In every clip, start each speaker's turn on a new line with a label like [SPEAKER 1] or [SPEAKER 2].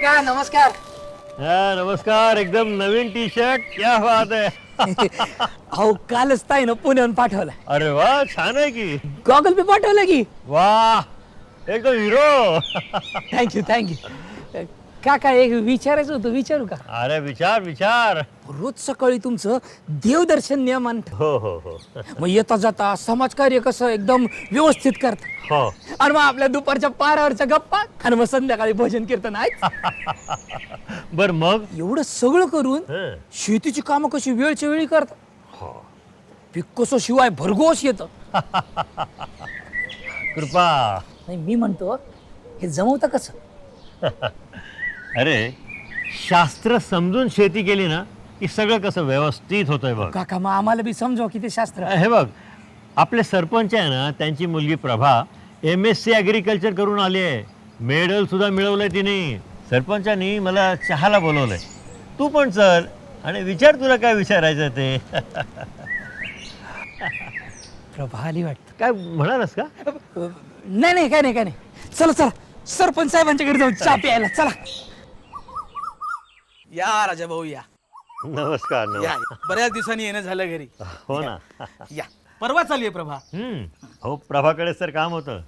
[SPEAKER 1] काका नमस्कार.
[SPEAKER 2] नमस्कार. एकदम नवीन टी शर्ट, क्या बात आहे.
[SPEAKER 1] अहो कालच ताईनं पुण्याहून पाठवलं.
[SPEAKER 2] अरे वा, छान आहे की.
[SPEAKER 1] गॉगल पे पाठवलं की.
[SPEAKER 2] वा, एकदम हिरो.
[SPEAKER 1] थँक्यू. काका एक विचारायचं होतं, विचारू का?
[SPEAKER 2] अरे विचार विचार.
[SPEAKER 1] रोज सकाळी तुमचं देवदर्शन नियमान,
[SPEAKER 2] हो हो हो
[SPEAKER 1] मग येता जाता समाजकार्य कसं एकदम व्यवस्थित करता,
[SPEAKER 2] हो.
[SPEAKER 1] आणि मग आपल्या दुपारच्या पारावरच्या गप्पा, आणि मग संध्याकाळी भजन कीर्तन आहे.
[SPEAKER 2] बर मग
[SPEAKER 1] एवढं सगळं करून
[SPEAKER 2] हं.
[SPEAKER 1] शेतीची कामं कशी वेळच्या वेळी करता,
[SPEAKER 2] हो.
[SPEAKER 1] पीक कसं शिवाय भरघोस येतं.
[SPEAKER 2] कृपा.
[SPEAKER 1] नाही मी म्हणतो हे जमवतं कसं?
[SPEAKER 2] अरे शास्त्र समजून शेती केली ना की सगळं कसं व्यवस्थित होतंय बघ.
[SPEAKER 1] काका मग आम्हाला बी समजाव किती शास्त्र.
[SPEAKER 2] हे बघ, आपले सरपंच आहे ना, त्यांची मुलगी प्रभा MSc ॲग्रिकल्चर करून आली आहे. मेडल सुद्धा मिळवलंय तिने. सरपंचानी मला चहाला बोलवलंय. तू पण चल आणि विचार तुला काय विचारायचं ते.
[SPEAKER 1] प्रभा आली वाटतं.
[SPEAKER 2] काय म्हणालस का?
[SPEAKER 1] नाही काय नाही. चला चला सरपंच साहेबांच्याकडे जाऊ चहा प्यायला. चला
[SPEAKER 3] या राजा भाऊ या
[SPEAKER 2] नमस्कार.
[SPEAKER 3] या बऱ्याच दिवसांनी येणं झालं घरी.
[SPEAKER 2] हो ना.
[SPEAKER 3] या परवा चालू आहे प्रभा.
[SPEAKER 2] हो, प्रभाकडे सर काम होतं.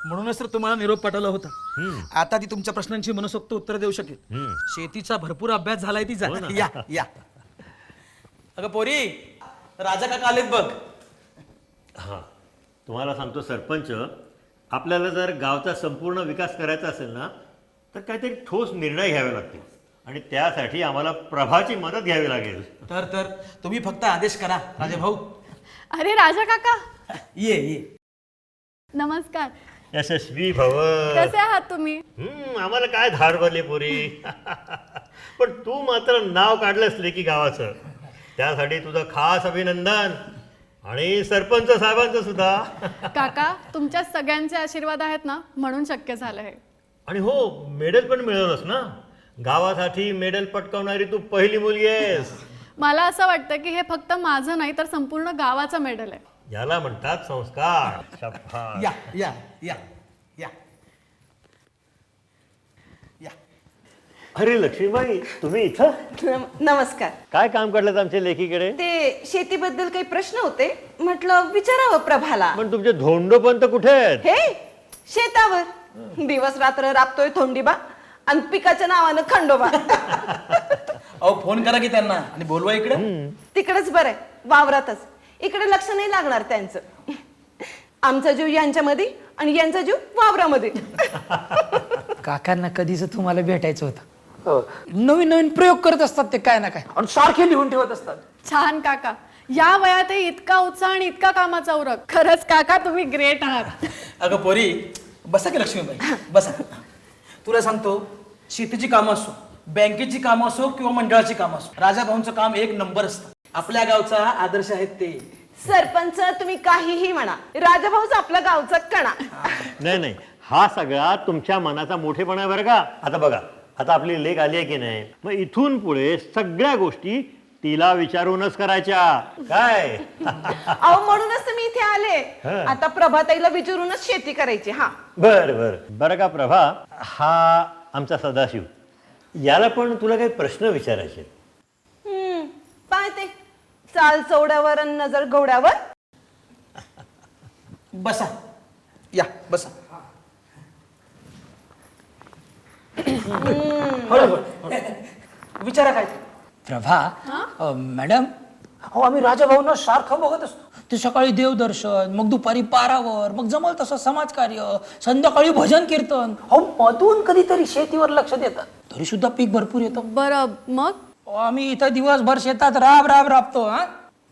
[SPEAKER 3] म्हणूनच तर तुम्हाला निरोप पाठवला होता.
[SPEAKER 2] हम्म.
[SPEAKER 3] आता ती तुमच्या प्रश्नांची मनसोक्त उत्तर देऊ शकेल. शेतीचा भरपूर अभ्यास झालाय तिचा.
[SPEAKER 2] हो ना.
[SPEAKER 3] या या अगं पोरी, राजा काका आलेत बघ.
[SPEAKER 2] हां, तुम्हाला सांगतो सरपंच, आपल्याला जर गावचा संपूर्ण विकास करायचा असेल ना तर काहीतरी ठोस निर्णय घ्यावे लागतील, आणि त्यासाठी आम्हाला प्रभाची मदत घ्यावी लागेल.
[SPEAKER 3] तर तुम्ही फक्त आदेश करा राजा भाऊ.
[SPEAKER 4] अरे राजा काका,
[SPEAKER 3] ये
[SPEAKER 4] नमस्कार.
[SPEAKER 2] यशस्वी भव.
[SPEAKER 4] कसे आहात तुम्ही?
[SPEAKER 2] आम्हाला काय धार भरली पुरी. पण तू मात्र नाव काढलंस लेकी गावाचं, त्यासाठी तुझं खास अभिनंदन, आणि सरपंच साहेबांचं सुद्धा.
[SPEAKER 4] काका, तुमच्या सगळ्यांचे आशीर्वाद आहेत ना, म्हणून शक्य झालं हे.
[SPEAKER 2] आणि हो, मेडल पण मिळवलंस ना. गावासाठी मेडल पटकावणारी तू पहिली मुलगी आहेस.
[SPEAKER 4] मला असं वाटतं की हे फक्त माझं नाही तर संपूर्ण गावाचं मेडल आहे.
[SPEAKER 2] याला म्हणतात संस्कार. शाबास.
[SPEAKER 3] या या या या या
[SPEAKER 2] अरे लक्ष्मीबाई, तुम्ही इथं
[SPEAKER 5] नमस्कार.
[SPEAKER 2] काय काम काढलं आमच्या लेखीकडे?
[SPEAKER 5] ते शेतीबद्दल काही प्रश्न होते, म्हटलं विचारावं प्रभाला.
[SPEAKER 2] पण तुमचे धोंडोपंत कुठे आहेत?
[SPEAKER 5] हे शेतावर दिवस रात्र राबतोय थोंडीबा, आणि पिकाच्या नावानं खंडोबा.
[SPEAKER 3] अहो फोन करा की त्यांना आणि बोलवा इकडे.
[SPEAKER 5] तिकडेच बरं आहे, वावरातच. इकडे लक्ष नाही लागणार त्यांचं. आमचा जीव यांच्यामध्ये आणि यांचा जीव वावरामध्ये.
[SPEAKER 1] काकांना कधीच तुम्हाला भेटायचं होतं. नवीन नवीन प्रयोग करत असतात ते काय ना काय, आणि सारखे लिहून ठेवत असतात.
[SPEAKER 4] छान काका, या वयातही इतका उत्साह आणि इतका कामाचा उरक. खरंच काका, तुम्ही ग्रेट आहात.
[SPEAKER 3] अगं पोरी, बसा की लक्ष्मीबाई, बसा. तुला सांगतो, शेतीची कामं असो, बँकेची कामं असो किंवा मंडळाची कामं असो, राजा भाऊंचं काम एक नंबर असतं. आपल्या गावचा आदर्श आहेत ते.
[SPEAKER 5] सरपंच तुम्ही काहीही म्हणा, राजाभाऊच आपला गावचा कणा.
[SPEAKER 2] नाही, हा सगळा तुमच्या मनाचा मोठेपणा आहे बरं का. आता बघा, आता आपली लेख आली आहे की नाही, मग इथून पुढे सगळ्या गोष्टी तिला विचारूनच करायच्या. काय?
[SPEAKER 5] अहो म्हणूनच तर मी इथे आले. आता प्रभाताईला विचारूनच शेती करायची. हा
[SPEAKER 2] बरं का प्रभा, हा आमचा सदाशिव, याला पण तुला काही प्रश्न विचारायचे.
[SPEAKER 5] पाहते चाल चौड्यावर आणि नजर गवड्यावर.
[SPEAKER 3] बसा, या बसा. विचारा काय.
[SPEAKER 1] प्रभा, मॅडम, हो आम्ही राजा भाऊंना सारखं बघत असतो. ते सकाळी देवदर्शन, मग दुपारी पारावर, मग जमल तसं समाजकार्य, संध्याकाळी भजन कीर्तन. हो मधून कधीतरी शेतीवर लक्ष देतात, तरी सुद्धा पीक भरपूर येतं.
[SPEAKER 4] बरं, मग
[SPEAKER 1] आम्ही इथं दिवसभर शेतात राबतो.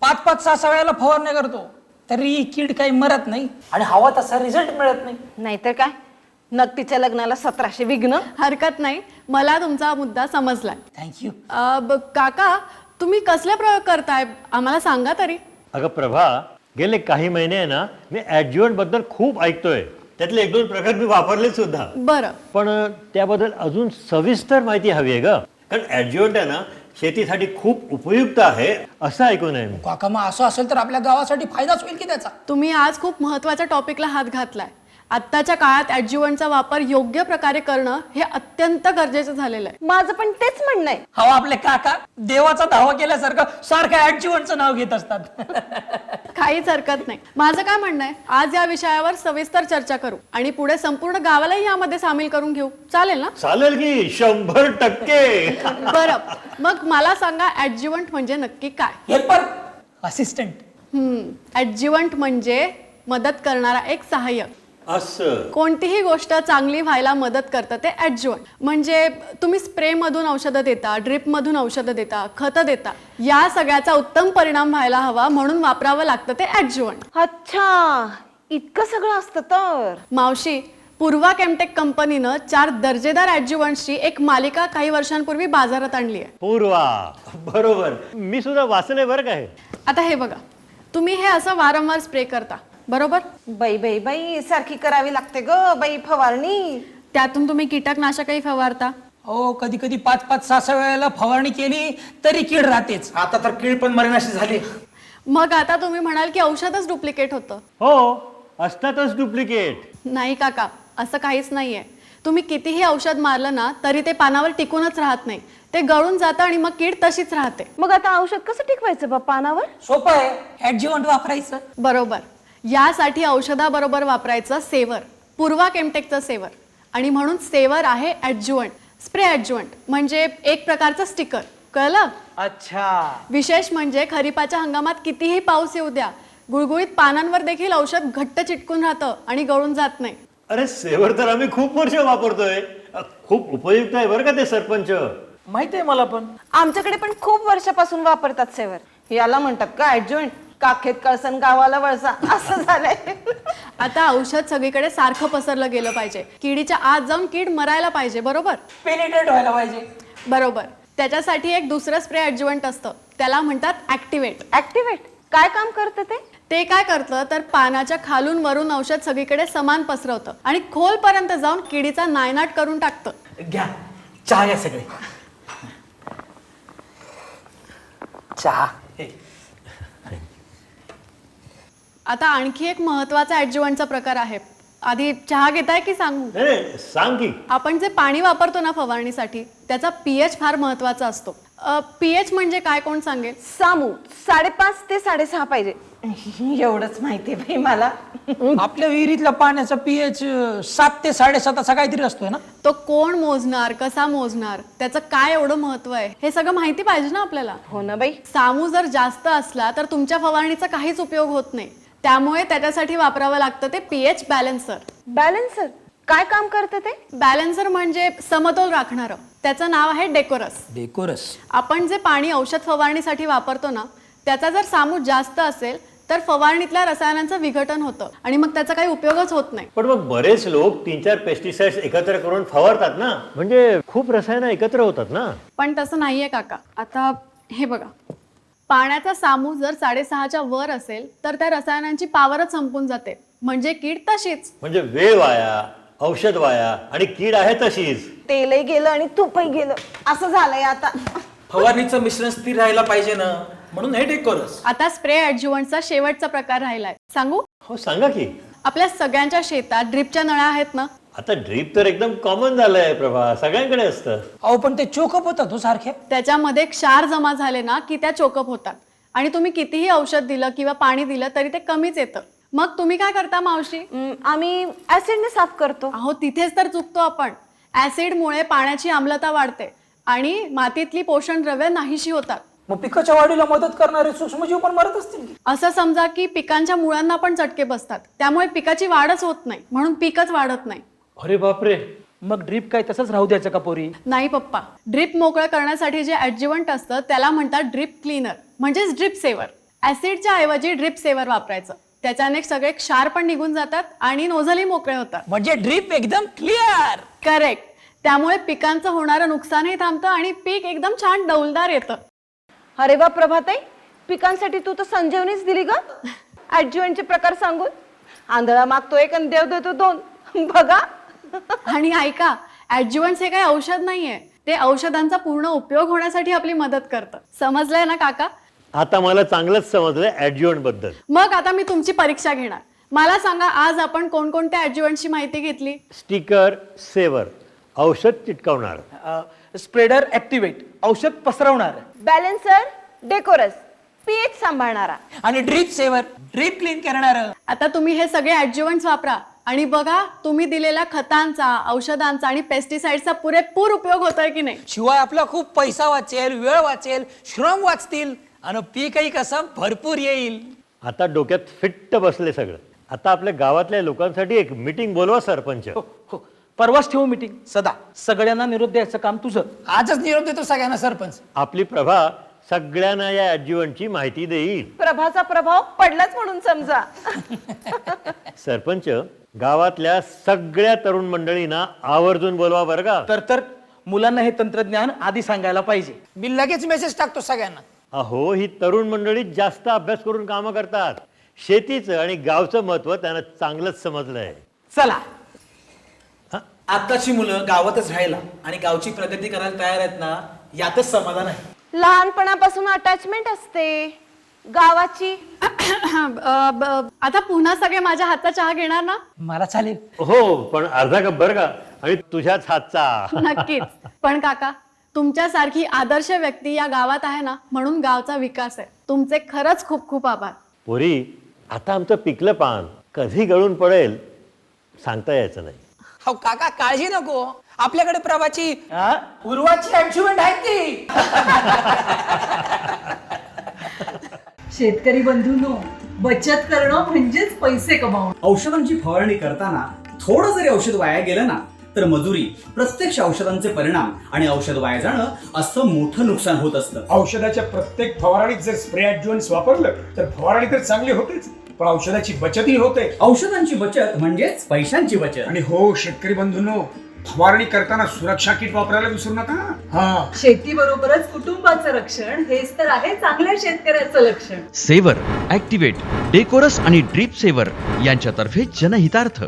[SPEAKER 1] 5-5, 6 वेळेला फवारण्या करतो, तरी कीड काही मरत नाही, आणि हवा तसा रिझल्ट मिळत नाही.
[SPEAKER 5] नाहीतर काय, नक्कीच्या लग्नाला 1700 विघ्न.
[SPEAKER 4] हरकत नाही, मला तुमचा मुद्दा समजलाय.
[SPEAKER 1] थँक्यू.
[SPEAKER 4] काका, तुम्ही कसले प्रयोग करताय, आम्हाला सांगा तरी.
[SPEAKER 2] अगं प्रभा, गेले काही महिने आहे ना, मी ॲडज्युएंट बद्दल खूप ऐकतोय. त्यातले 1-2 प्रकार मी वापरले सुद्धा.
[SPEAKER 4] बरं,
[SPEAKER 2] पण त्याबद्दल अजून सविस्तर माहिती हवी आहे ग. कारण ॲडज्युएंट आहे ना, शेतीसाठी खूप उपयुक्त आहे असं ऐकून आहे मी.
[SPEAKER 1] काका, मग असं असेल तर आपल्या गावासाठी फायदाच होईल की त्याचा.
[SPEAKER 4] तुम्ही आज खूप महत्वाच्या टॉपिकला हात घातलाय. आत्ताच्या काळात ऍडज्युव्हंटचा वापर योग्य प्रकारे करणं हे अत्यंत गरजेचं झालेलं आहे.
[SPEAKER 5] माझं पण तेच म्हणणं आहे.
[SPEAKER 1] हो आपले काका देवाचा धावा केल्यासारखं सारखं ऍडज्युव्हंटचं नाव घेत असतात.
[SPEAKER 4] काहीच हरकत नाही. माझं काय म्हणणं आहे, आज या विषयावर सविस्तर चर्चा करू आणि पुढे संपूर्ण गावालाही यामध्ये सामील करून घेऊ. चालेल ना?
[SPEAKER 2] चालेल की 100%.
[SPEAKER 4] बरं, मग मला सांगा ऍडज्युव्हंट म्हणजे नक्की काय?
[SPEAKER 1] Helper, assistant.
[SPEAKER 4] ऍडज्युव्हंट म्हणजे मदत करणारा एक सहाय्यक.
[SPEAKER 2] असं
[SPEAKER 4] कोणतीही गोष्ट चांगली व्हायला मदत करतं ते ऍडज्युव्हंट. म्हणजे तुम्ही स्प्रे मधून औषधं देता, ड्रिप मधून औषधं देता, खतं देता, या सगळ्याचा उत्तम परिणाम व्हायला हवा म्हणून वापरावं लागतं ते ऍडज्युव्हंट.
[SPEAKER 5] अच्छा, इतकं सगळं असतं तर.
[SPEAKER 4] मावशी, पूर्वा केमटेक कंपनीनं 4 दर्जेदार ऍडज्युव्हंटची एक मालिका काही वर्षांपूर्वी बाजारात आणली आहे.
[SPEAKER 2] पूर्वा, बरोबर, मी सुद्धा वाचलंय बरं काय.
[SPEAKER 4] आता हे बघा, तुम्ही हे असं वारंवार स्प्रे करता, बरोबर?
[SPEAKER 5] बाई बाई बाई, सारखी करावी लागते ग बाई फवारणी.
[SPEAKER 4] त्यातून तुम्ही कीटकनाशकही फवारता.
[SPEAKER 1] हो कधी कधी 5-5, 6-6 वेळेला फवारणी केली तरी कीड राहतेच.
[SPEAKER 3] आता तर कीड पण मरेनाशी झाली.
[SPEAKER 4] मग आता तुम्ही म्हणाल की औषधच डुप्लिकेट होतं.
[SPEAKER 2] हो, असतातच डुप्लिकेट.
[SPEAKER 4] नाही काका, असं काहीच नाहीये. तुम्ही कितीही औषध मारलं ना तरी ते पानावर टिकूनच राहत नाही. ते गळून जातं आणि मग कीड तशीच राहते.
[SPEAKER 5] मग आता औषध कसं टिकवायचं बा पानावर?
[SPEAKER 1] सोपं आहे, ऍडज्युव्हंट वापरायचं.
[SPEAKER 4] बरोबर. यासाठी औषधाबरोबर वापरायचं सेवर, पूर्वा केमटेकचं सेवर. आणि म्हणून सेवर आहे ऍडज्युव्हंट, स्प्रे ऍडज्युव्हंट, म्हणजे एक प्रकारचं स्टिकर. कळलं?
[SPEAKER 3] अच्छा,
[SPEAKER 4] विशेष म्हणजे खरीपाच्या हंगामात कितीही पाऊस येऊ द्या, गुळगुळीत पानांवर देखील औषध घट्ट चिटकून राहतं आणि गळून जात नाही.
[SPEAKER 2] अरे सेवर तर आम्ही खूप वर्ष वापरतोय. खूप उपयुक्त आहे बरं का ते सरपंच.
[SPEAKER 3] माहिती आहे मला पण.
[SPEAKER 5] आमच्याकडे पण खूप वर्षापासून वापरतात सेवर. याला म्हणतात का ऍडज्युव्हंट? काखेत कळसन गावाला वळसा असं झालंय.
[SPEAKER 4] आता औषध सगळीकडे सारखं पसरलं गेलं पाहिजे. किडीच्या आत जाऊन कीड मरायला पाहिजे, बरोबर?
[SPEAKER 1] पेनिट्रेट व्हायला पाहिजे.
[SPEAKER 4] बरोबर. त्याच्यासाठी एक दुसरं स्प्रे ऍडज्युव्हंट असतं, त्याला म्हणतात ऍक्टिवेट.
[SPEAKER 5] ऍक्टिवेट काय काम करतं ते?
[SPEAKER 4] ते काय करतं तर पानाच्या खालून वरून औषध सगळीकडे समान पसरवतं आणि खोलपर्यंत जाऊन किडीचा नायनाट करून टाकतं.
[SPEAKER 3] घ्या चहा घ्या सगळे. चहा. हे.
[SPEAKER 4] आता आणखी एक महत्वाचा ऍडज्युव्हंटचा प्रकार आहे. आधी चहा घेताय की सांगू?
[SPEAKER 2] नाही, सांग की.
[SPEAKER 4] आपण जे पाणी वापरतो ना फवारणीसाठी, त्याचा पीएच फार महत्वाचा असतो. पीएच म्हणजे काय, कोण सांगेल?
[SPEAKER 5] सामू 5.5 ते 6.5 पाहिजे. एवढंच माहितीये बाई मला.
[SPEAKER 1] आपल्या विहिरीतल्या पाण्याचा पीएच 7 ते 7.5 असा काहीतरी असतोय ना.
[SPEAKER 4] तो कोण मोजणार, कसा मोजणार, त्याचं काय एवढं महत्व आहे, हे सगळं माहिती पाहिजे ना आपल्याला.
[SPEAKER 5] हो ना बाई.
[SPEAKER 4] सामू जर जास्त असला तर तुमच्या फवारणीचा काहीच उपयोग होत नाही. त्यामुळे त्याच्यासाठी वापरावं लागतं ते पीएच बॅलन्सर.
[SPEAKER 5] बॅलन्सर काय काम करतं ते?
[SPEAKER 4] बॅलन्सर म्हणजे समतोल राखणारं. त्याचं नाव आहे डेकोरस.
[SPEAKER 1] डेकोरस.
[SPEAKER 4] आपण जे पाणी औषध फवारणीसाठी वापरतो ना, त्याचा जर सामू जास्त असेल तर फवारणीतल्या रसायनांचं विघटन होतं आणि मग त्याचा काही उपयोगच होत नाही.
[SPEAKER 2] पण मग बरेच लोक 3-4 पेस्टिसाइड्स एकत्र करून फवारतात ना, म्हणजे खूप रसायनं एकत्र होतात ना.
[SPEAKER 4] पण तसं नाहीये काका. आता हे बघा, पाण्याचा सामू जर 6.5च्या वर असेल तर त्या रसायनांची पावरच संपून जाते, म्हणजे कीड तशीच.
[SPEAKER 2] म्हणजे वेळ वाया, औषध वाया आणि कीड आहे तशीच.
[SPEAKER 5] तेलही गेलं आणि तूपही गेलं असं झालंय आता.
[SPEAKER 3] फवारणीचं मिश्रण स्थिर राहायला पाहिजे ना, म्हणून हे डेकोरस.
[SPEAKER 4] आता स्प्रे ऍडज्युव्हंटचा शेवटचा प्रकार राहिलाय, सांगू?
[SPEAKER 2] हो सांगा की.
[SPEAKER 4] आपल्या सगळ्यांच्या शेतात ड्रिपच्या नळ्या आहेत ना.
[SPEAKER 2] आता ड्रीप तर एकदम कॉमन झालंय प्रभा, सगळ्यांकडे असतं.
[SPEAKER 1] अहो पण ते चोकअप होतात हो सारखे.
[SPEAKER 4] त्याच्यामध्ये क्षार जमा झाले ना की त्या चोकअप होतात आणि तुम्ही कितीही औषध दिलं किंवा पाणी दिलं तरी ते कमीच येतं. मग तुम्ही काय करता मावशी?
[SPEAKER 5] आम्ही ऍसिडने साफ करतो.
[SPEAKER 4] अहो तिथेच तर चुकतो आपण. ऍसिडमुळे पाण्याची आम्लता वाढते आणि मातीतली पोषण द्रव्य नाहीशी होतात.
[SPEAKER 1] मग पिकाच्या वाढीला मदत करणारे सूक्ष्मजीव पण मरत असतील की.
[SPEAKER 4] असं समजा की पिकांच्या मुळांना पण चटके बसतात, त्यामुळे पिकाची वाढच होत नाही, म्हणून पीकच वाढत नाही.
[SPEAKER 3] अरे बापरे, मग ड्रीप काय तसंच राहू द्यायचं का पोरी?
[SPEAKER 4] नाही पप्पा, ड्रिप मोकळं करण्यासाठी जे ऍडज्युव्हंट असतं त्याला म्हणतात ड्रिप क्लीनर, म्हणजेच ड्रिप सेवर. ऍसिडच्या ऐवजी ड्रिप सेवर वापरायचं. त्याच्याने सगळे क्षार पण निघून जातात आणि नोझलही मोकळे होतात.
[SPEAKER 1] म्हणजे ड्रीप एकदम क्लिअर.
[SPEAKER 4] करेक्ट. त्यामुळे पिकांचं होणारं नुकसानही थांबतं आणि पीक एकदम छान डौलदार येतं.
[SPEAKER 5] अरे वा प्रभाताई, पिकांसाठी तू तर संजीवनीच दिली ग. ऍडज्युव्हंटचे प्रकार सांगून. आंधळा मागतो एक आणि देव देतो 2. बघा.
[SPEAKER 4] आणि ऐका, ऍडज्युव्हंट्स हे काही औषध नाहीये, ते औषधांचा पूर्ण उपयोग होण्यासाठी आपली मदत करतं. समजलंय ना काका?
[SPEAKER 2] आता मला चांगलंच समजलंय ऍडज्युव्हंट बद्दल.
[SPEAKER 4] मग आता मी तुमची परीक्षा घेणार. मला सांगा, आज आपण कोणकोणत्या ॲडज्युएंटची माहिती घेतली?
[SPEAKER 2] स्टिकर सेवर, औषध चिटकवणार.
[SPEAKER 3] स्प्रेडर ऍक्टिव्हेट, औषध पसरवणार.
[SPEAKER 5] बॅलेन्सर, डेकोरस, पीएच सांभाळणारा.
[SPEAKER 1] आणि ड्रीप सेवर, ड्रीप क्लीन करणार.
[SPEAKER 4] आता तुम्ही हे सगळे ॲडज्युएंट्स वापरा आणि बघा तुम्ही दिलेल्या खतांचा, औषधांचा आणि पेस्टिसाइडचा पुरेपूर उपयोग होतोय की नाही.
[SPEAKER 1] शिवाय आपला खूप पैसा वाचेल, वेळ वाचेल, श्रम वाचतील आणि पीकही कसं भरपूर येईल.
[SPEAKER 2] आता डोक्यात फिट्ट बसले सगळं. आता आपल्या गावातल्या लोकांसाठी एक मीटिंग बोलवा सरपंच.
[SPEAKER 3] हो हो, परवाच ठेवू मीटिंग. सदा सगळ्यांना निरोप द्यायचं काम तुझं.
[SPEAKER 1] आजच निरोप देतो सगळ्यांना सरपंच.
[SPEAKER 2] आपली प्रभा सगळ्यांना या ॲडज्युएंटची माहिती देईल.
[SPEAKER 5] प्रभाचा प्रभाव पडलाच म्हणून समजा.
[SPEAKER 2] सरपंच, गावातल्या सगळ्या तरुण मंडळींना आवर्जून बोलवा बरं का.
[SPEAKER 3] तर मुलांना हे तंत्रज्ञान आधी सांगायला पाहिजे.
[SPEAKER 1] मी लगेच मेसेज टाकतो सगळ्यांना.
[SPEAKER 2] अहो, ही तरुण मंडळी जास्त अभ्यास करून कामं करतात. शेतीचं आणि गावचं महत्व त्यांना चांगलंच समजलंय.
[SPEAKER 3] चला, आताची मुलं गावातच राहायला आणि गावची प्रगती करायला तयार आहेत ना, यातच समाधान आहे.
[SPEAKER 5] लहानपणापासून अटॅचमेंट असते गावाची.
[SPEAKER 4] आता पुन्हा सगळे माझ्या हातचा चहा घेणार ना?
[SPEAKER 1] मला चालेल.
[SPEAKER 2] हो, पण अर्धा कप बरं का, आणि तुझ्याच हातचा.
[SPEAKER 4] नक्कीच. पण काका, तुमच्यासारखी आदर्श व्यक्ती या गावात आहे ना, म्हणून गावचा विकास आहे. तुमचे खरंच खूप खूप आभार.
[SPEAKER 2] पोरी, आता आमचं पिकलं पान कधी गळून पडेल सांगता यायचं नाही.
[SPEAKER 1] हो काका, काळजी नको. आपल्याकडे प्रभाची उर्वाची ऍडज्युएंट आहेत ती.
[SPEAKER 6] शेतकरी बंधूंनो, बचत करणं म्हणजेच पैसे कमावणं.
[SPEAKER 7] औषधांची फवारणी करताना थोडं जरी औषध वाया गेलं ना, तर मजुरी, प्रत्यक्ष औषधांचे परिणाम आणि औषध वाया जाणं असं मोठं नुकसान होत असतं.
[SPEAKER 8] औषधाच्या प्रत्येक फवारणीत जर स्प्रे ॲडज्युएंट्स वापरलं तर फवारणी तर चांगली होतेच, पण औषधाची बचतही होते.
[SPEAKER 7] औषधांची बचत म्हणजेच पैशांची बचत.
[SPEAKER 8] आणि हो शेतकरी बंधूंनो, फवारणी करताना सुरक्षा किट वापरायला विसरू नका. हा,
[SPEAKER 6] शेतीबरोबरच कुटुंबाचं रक्षण हेच तर आहे चांगल्या शेतकऱ्याचं लक्षण.
[SPEAKER 9] सेवर, ॲक्टिव्हेट, डेकोरस आणि ड्रीप सेवर यांच्यातर्फे जनहितार्थ.